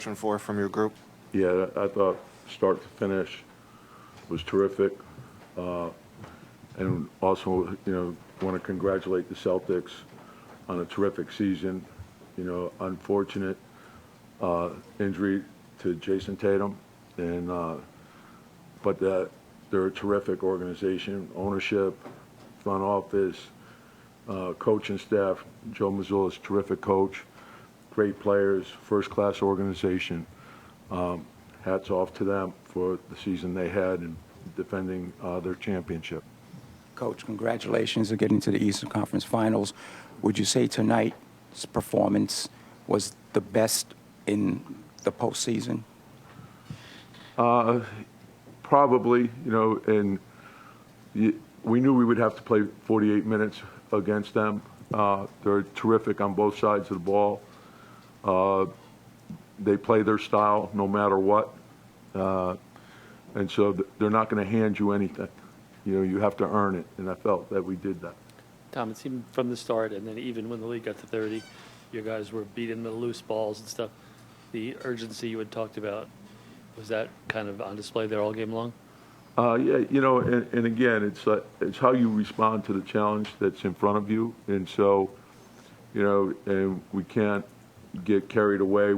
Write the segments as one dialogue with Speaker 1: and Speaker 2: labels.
Speaker 1: For from your group?
Speaker 2: Yeah, I thought start to finish was terrific. And also, want to congratulate the Celtics on a terrific season. Unfortunate injury to Jason Tatum, but they're a terrific organization, ownership, front office, coaching staff. Joe Mazzulla's a terrific coach. Great players, first-class organization. Hats off to them for the season they had in defending their championship.
Speaker 3: Coach, congratulations on getting to the Eastern Conference Finals. Would you say tonight's performance was the best in the postseason?
Speaker 2: Probably, and we knew we would have to play 48 minutes against them. They're terrific on both sides of the ball. They play their style no matter what. And so they're not going to hand you anything. You have to earn it, and I felt that we did that.
Speaker 4: Tom, it seemed from the start, and then even when the league got to 30, you guys were beating the loose balls and stuff. The urgency you had talked about, was that kind of on display there all game long?
Speaker 2: Yeah, and again, it's how you respond to the challenge that's in front of you. And so, and we can't get carried away.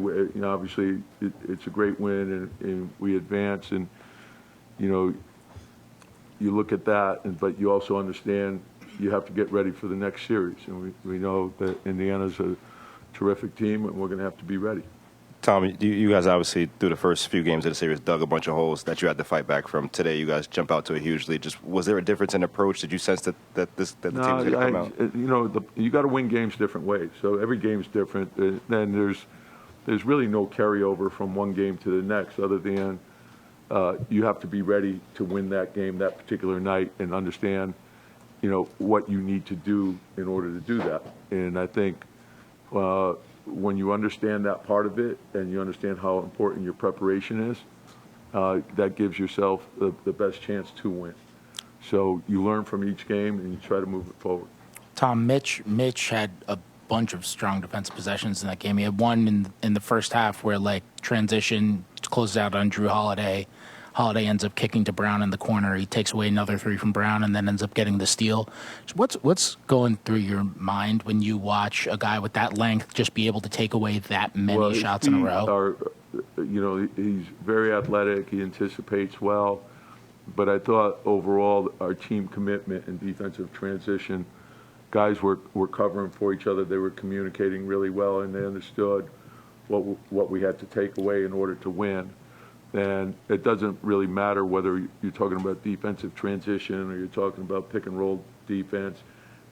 Speaker 2: Obviously, it's a great win, and we advance, and, you look at that, but you also understand you have to get ready for the next series. And we know that Indiana's a terrific team, and we're going to have to be ready.
Speaker 5: Tom, you guys obviously, through the first few games of the series, dug a bunch of holes that you had to fight back from. Today, you guys jump out to a huge lead. Just was there a difference in approach? Did you sense that the team was going to come out?
Speaker 2: You got to win games different ways. So every game's different. Then there's really no carryover from one game to the next, other than you have to be ready to win that game that particular night and understand, what you need to do in order to do that. And I think when you understand that part of it and you understand how important your preparation is, that gives yourself the best chance to win. So you learn from each game and you try to move it forward.
Speaker 6: Tom, Mitch had a bunch of strong defensive possessions in that game. He had one in the first half where, transition closes out on Drew Holiday. Holiday ends up kicking to Brown in the corner. He takes away another three from Brown and then ends up getting the steal. What's going through your mind when you watch a guy with that length just be able to take away that many shots in a row?
Speaker 2: He's very athletic. He anticipates well. But I thought overall our team commitment and defensive transition, guys were covering for each other. They were communicating really well, and they understood what we had to take away in order to win. And it doesn't really matter whether you're talking about defensive transition or you're talking about pick and roll defense.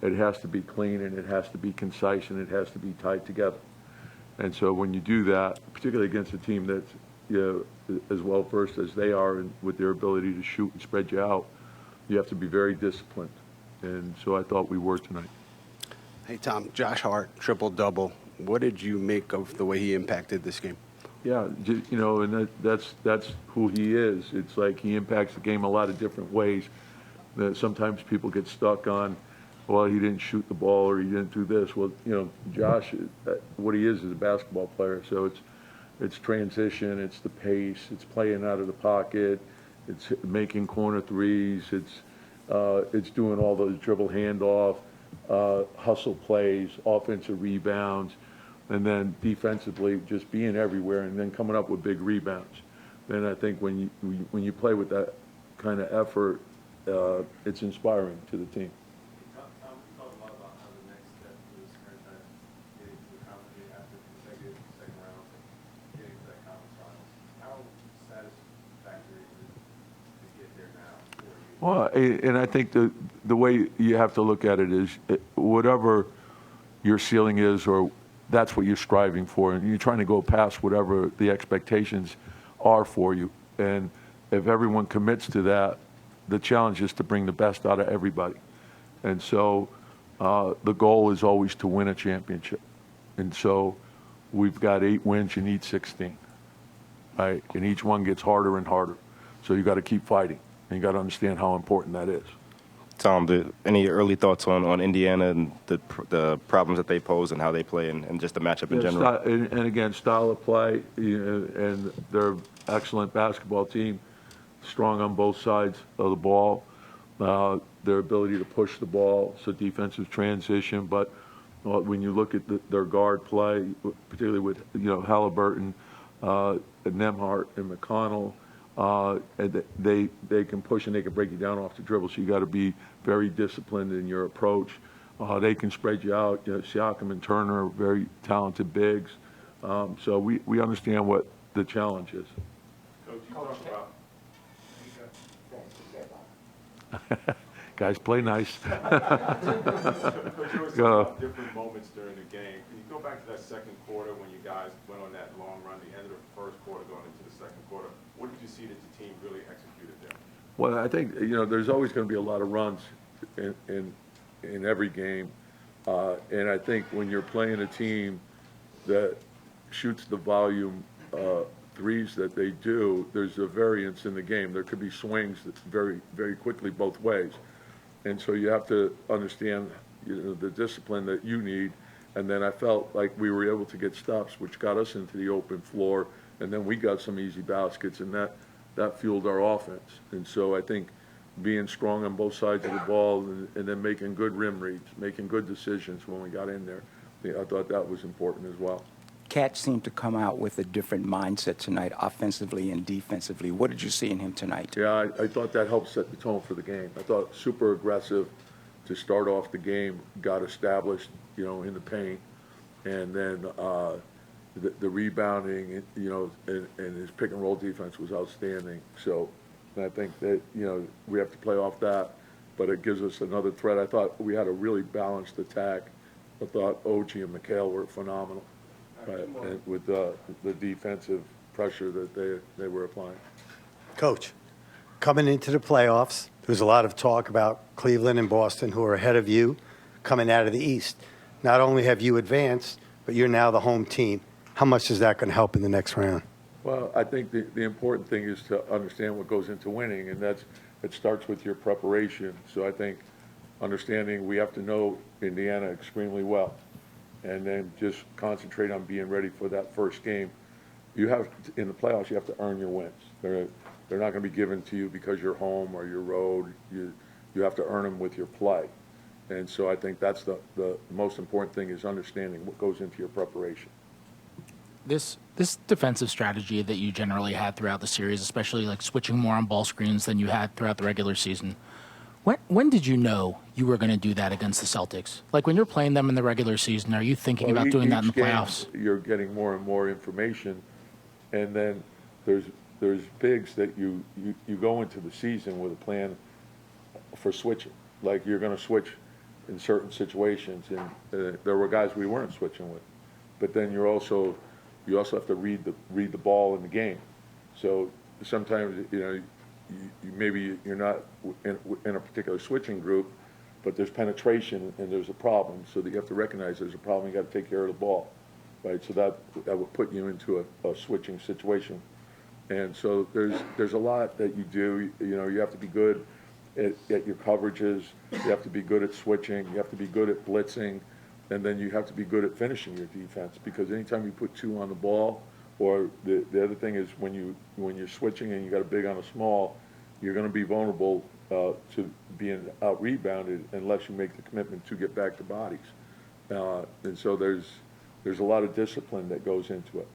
Speaker 2: It has to be clean, and it has to be concise, and it has to be tied together. And so when you do that, particularly against a team that's as well versed as they are and with their ability to shoot and spread you out, you have to be very disciplined. And so I thought we were tonight.
Speaker 1: Hey, Tom, Josh Hart, triple-double. What did you make of the way he impacted this game?
Speaker 2: Yeah, and that's who he is. It's like he impacts the game a lot of different ways. Sometimes people get stuck on, well, he didn't shoot the ball or he didn't do this. Well, Josh, what he is a basketball player. So it's transition, it's the pace, it's playing out of the pocket, it's making corner threes, it's doing all those dribble handoff, hustle plays, offensive rebounds. And then defensively, just being everywhere and then coming up with big rebounds. And I think when you play with that kind of effort, it's inspiring to the team.
Speaker 7: Tom, we talked a lot about how the next step for this franchise getting to the conference after consecutive second rounds and getting to that conference finals. How satisfactory is it to get there now for you?
Speaker 2: Well, and I think the way you have to look at it is whatever your ceiling is, or that's what you're striving for, and you're trying to go past whatever the expectations are for you. And if everyone commits to that, the challenge is to bring the best out of everybody. And so the goal is always to win a championship. And so we've got 8 wins, you need 16, right? And each one gets harder and harder. So you got to keep fighting, and you got to understand how important that is.
Speaker 5: Tom, any early thoughts on Indiana and the problems that they pose and how they play and just the matchup in general?
Speaker 2: And again, style of play, and they're an excellent basketball team, strong on both sides of the ball. Their ability to push the ball, so defensive transition. But when you look at their guard play, particularly with Halliburton, Nemhart, and McConnell, and they can push and they can break you down off the dribble. So you got to be very disciplined in your approach. They can spread you out. Siakam and Turner are very talented bigs. So we understand what the challenge is.
Speaker 7: Coach, you talked about.
Speaker 2: Guys, play nice.
Speaker 7: Coach, there was some different moments during the game. Can you go back to that second quarter when you guys went on that long run, the end of the first quarter going into the second quarter? What did you see that the team really executed there?
Speaker 2: Well, I think, there's always going to be a lot of runs in every game. And I think when you're playing a team that shoots the volume threes that they do, there's a variance in the game. There could be swings that very, very quickly both ways. And so you have to understand, the discipline that you need. And then I felt like we were able to get stops, which got us into the open floor. And then we got some easy baskets, and that fueled our offense. And so I think being strong on both sides of the ball and then making good rim reads, making good decisions when we got in there, I thought that was important as well.
Speaker 3: Cat seemed to come out with a different mindset tonight, offensively and defensively. What did you see in him tonight?
Speaker 2: Yeah, I thought that helped set the tone for the game. I thought super aggressive to start off the game, got established, in the paint, and then the rebounding, and his pick and roll defense was outstanding. So I think that, we have to play off that, but it gives us another threat. I thought we had a really balanced attack. I thought OG and McHale were phenomenal. Right, and with the defensive pressure that they were applying.
Speaker 8: Coach, coming into the playoffs, there's a lot of talk about Cleveland and Boston, who are ahead of you coming out of the East. Not only have you advanced, but you're now the home team. How much is that going to help in the next round?
Speaker 2: Well, I think the important thing is to understand what goes into winning, and it starts with your preparation. So I think understanding we have to know Indiana extremely well, and then just concentrate on being ready for that first game. In the playoffs, you have to earn your wins. They're not going to be given to you because you're home or you're road. You have to earn them with your play. And so I think that's the most important thing, is understanding what goes into your preparation.
Speaker 6: This defensive strategy that you generally had throughout the series, especially like switching more on ball screens than you had throughout the regular season, when did you know you were going to do that against the Celtics? Like when you're playing them in the regular season, are you thinking about doing that in the playoffs?
Speaker 2: You're getting more and more information, and then there's bigs that you go into the season with a plan for switching. Like you're going to switch in certain situations, and there were guys we weren't switching with. But then you also have to read the ball in the game. So sometimes maybe you're not in a particular switching group, but there's penetration and there's a problem. So that you have to recognize there's a problem. You got to take care of the ball, right? So that would put you into a switching situation. And so there's a lot that you do. You have to be good at your coverages. You have to be good at switching. You have to be good at blitzing. And then you have to be good at finishing your defense, because anytime you put two on the ball, or the other thing is when you're switching and you got a big on a small, you're going to be vulnerable to being out rebounded unless you make the commitment to get back to bodies. And so there's a lot of discipline that goes into it.